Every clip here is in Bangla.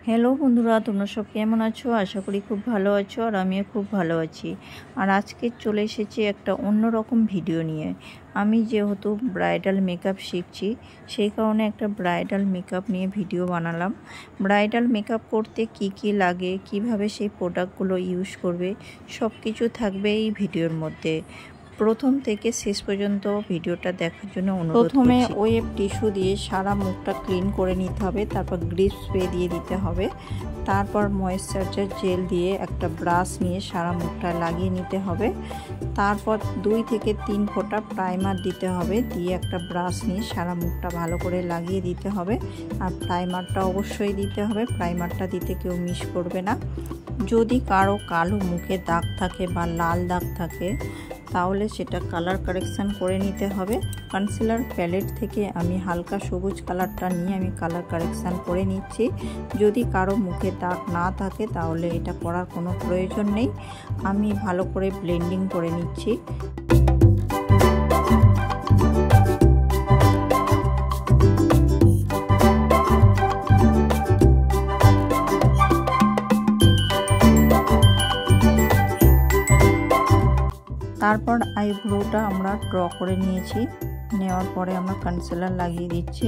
হ্যালো বন্ধুরা, তোমরা সব কেমন আছো? আশা করি খুব ভালো আছো, আর আমিও খুব ভালো আছি। আর আজকে চলে এসেছি একটা অন্যরকম ভিডিও নিয়ে। আমি যেহেতু ব্রাইডাল মেকআপ শিখছি, সেই কারণে একটা ব্রাইডাল মেকআপ নিয়ে ভিডিও বানালাম। ব্রাইডাল মেকআপ করতে কি কি লাগে, কিভাবে সেই প্রোডাক্টগুলো ইউজ করবে, সব কিছু থাকবে এই ভিডিওর মধ্যে। প্রথম থেকে শেষ পর্যন্ত ভিডিওটা দেখার জন্য অনুরোধ করছি। প্রথমে ওয়েব টিস্যু দিয়ে সারা মুখটা ক্লিন করে নিতে হবে, তারপর গ্রিপ স্প্রে দিয়ে দিতে হবে, তারপর ময়েশ্চারাইজার জেল দিয়ে একটা ব্রাশ নিয়ে সারা মুখটা লাগিয়ে নিতে হবে, তারপর 2 থেকে 3 ফোঁটা প্রাইমার দিতে হবে, দিয়ে একটা ব্রাশ নিয়ে সারা মুখটা ভালো করে লাগিয়ে দিতে হবে। আর প্রাইমারটা অবশ্যই দিতে হবে, প্রাইমারটা দিতে কেউ মিস করবে না। যদি কারো কালো মুখে দাগ থাকে বা লাল দাগ থাকে, তাহলে সেটা কালার কারেকশান করে নিতে হবে। কনসিলার প্যালেট থেকে আমি হালকা সবুজ কালারটা নিয়ে আমি কালার কারেকশান করে নিচ্ছি। যদি কারো মুখে দাগ না থাকে তাহলে এটা করার কোনো প্রয়োজন নেই। আমি ভালো করে ব্লেন্ডিং করে নিচ্ছি। তারপর আইব্রোটা আমরা ড্র করে নিয়েছি, নেওয়ার পরে আমরা কনসিলার লাগিয়ে দিচ্ছি।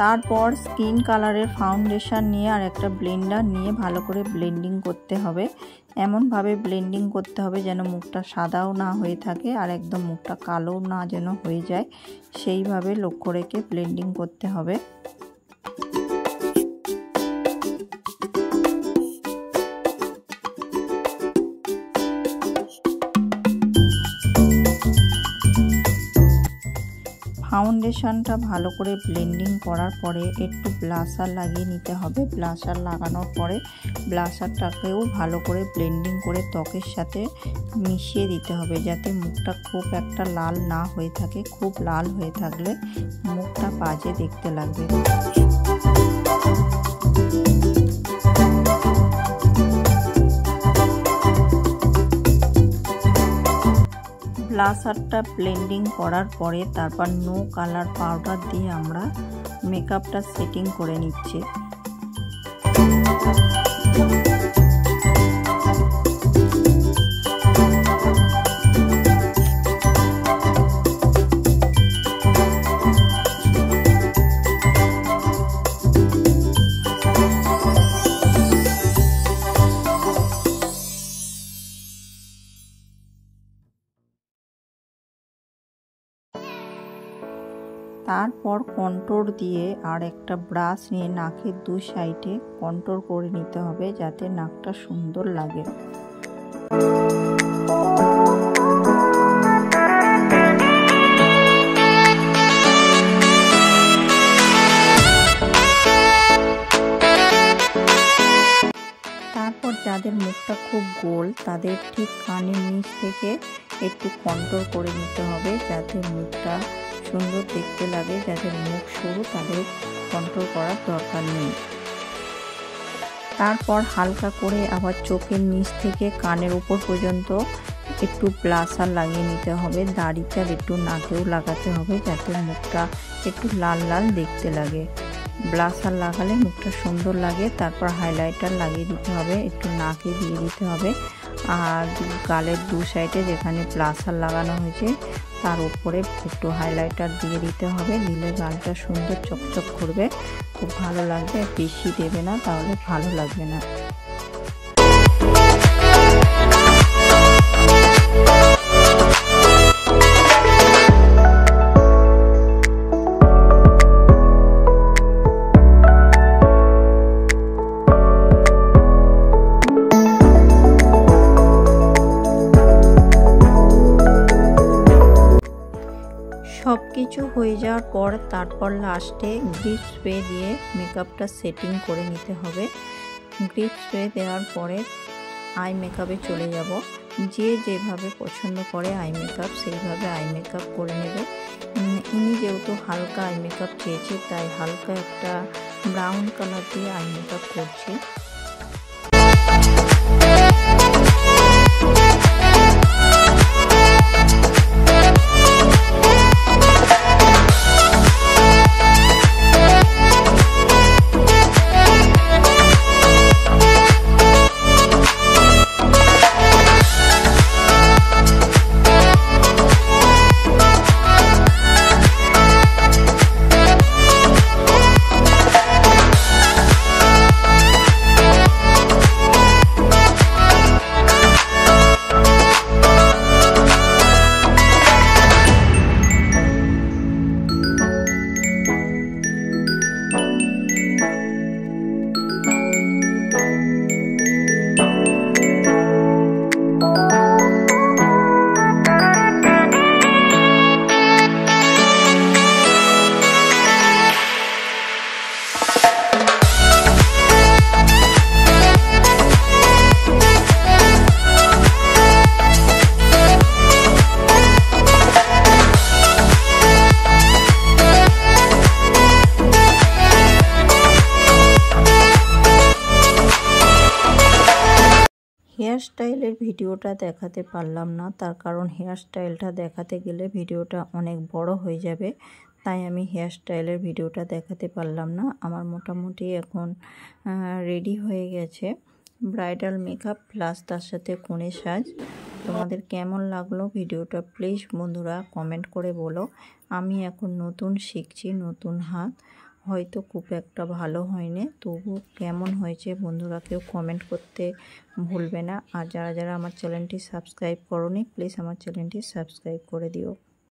তারপর স্কিন কালারের ফাউন্ডেশন নিয়ে আর একটা ব্লেন্ডার নিয়ে ভালো করে ব্লেন্ডিং করতে হবে। এমনভাবে ব্লেন্ডিং করতে হবে যেন মুখটা সাদাও না হয়ে থাকে আর একদম মুখটা কালোও না যেন হয়ে যায়, সেইভাবে লক্ষ্য রেখে ব্লেন্ডিং করতে হবে। ফাউন্ডেশনটা ভালো করে ব্লেন্ডিং করার পরে একটু ব্লাশার লাগিয়ে নিতে হবে। ব্লাশার লাগানোর পরে ব্লাশারটাকেও ভালো করে ব্লেন্ডিং করে ত্বকের সাথে মিশিয়ে দিতে হবে, যাতে মুখটা খুব একটা লাল না হয়ে থাকে। খুব লাল হয়ে থাকলে মুখটা বাজে দেখতে লাগবে। ব্লাশারটা ব্লেন্ডিং করার পরে তারপর নো কালার পাউডার দিয়ে আমরা মেকআপটা সেটিং করে নিচ্ছি। তারপর কন্ট্রোর দিয়ে আর একটা ব্রাশ নিয়ে নাকের 2 সাইডে কন্ট্রোর করে নিতে হবে, যাতে নাকটা সুন্দর লাগে। তারপর যাদের মুখটা খুব গোল, তাদের ঠিক কানের নিচ থেকে একটু কন্ট্রোর করে নিতে হবে, যাতে মুখটা সুন্দর দেখতে লাগে। যাদের মুখ সরু তাদের কন্ট্রোল করার দরকার নেই। তারপর হালকা করে আবার চোখের নিচ থেকে কানের উপর পর্যন্ত একটু ব্লাশার লাগিয়ে নিতে হবে। দাড়িটা একটু নাকেও লাগাতে হবে, যাতে মুখটা একটু লাল লাল দেখতে লাগে। ব্লাশার লাগালে মুখটা সুন্দর লাগে। তারপর হাইলাইটার লাগিয়ে দিতে হবে, একটু নাকে দিয়ে দিতে হবে। আর গালের 2 সাইডে যেখানে ব্লাশার লাগানো হয়েছে তার উপরে একটু হাইলাইটার দিয়ে দিতে হবে। দিলে গালটা সুন্দর চকচক করবে, খুব ভালো লাগবে। বেশি দেবে না, তাহলে ভালো লাগবে না। সব কিছু হয়ে যাওয়ার পর তারপর লাস্টে গ্রিপ স্প্রে দিয়ে মেকআপটা সেটিং করে নিতে হবে। গ্রিপ স্প্রে দেওয়ার পরে আই মেকআপে চলে যাব। যে যেভাবে পছন্দ করে আই মেকআপ, সেইভাবে আই মেকআপ করে নেবে। ইনি যেহেতু হালকা আই মেকআপ চেয়েছে, তাই হালকা একটা ব্রাউন কালার দিয়ে আই মেকআপ করছি। হেয়ার স্টাইলের ভিডিওটা দেখাতে পারলাম না, তার কারণ হেয়ার স্টাইলটা দেখাতে গেলে ভিডিওটা অনেক বড় হয়ে যাবে, তাই আমি হেয়ার স্টাইলের ভিডিওটা দেখাতে পারলাম না। আমার মোটামুটি এখন রেডি হয়ে গেছে ব্রাইডাল মেকআপ প্লাস তার সাথে কনে সাজ। তোমাদের কেমন লাগলো ভিডিওটা প্লিজ বন্ধুরা কমেন্ট করে বলো। আমি এখন নতুন শিখছি, নতুন হাত, হয়তো খুব একটা ভালো হয়নি, তবু কেমন হয়েছে বন্ধুরা কেউ কমেন্ট করতে ভুলবে না। আর যারা যারা আমার চ্যানেলটি সাবস্ক্রাইব করোনি প্লিজ আমার চ্যানেলটি সাবস্ক্রাইব করে দিও।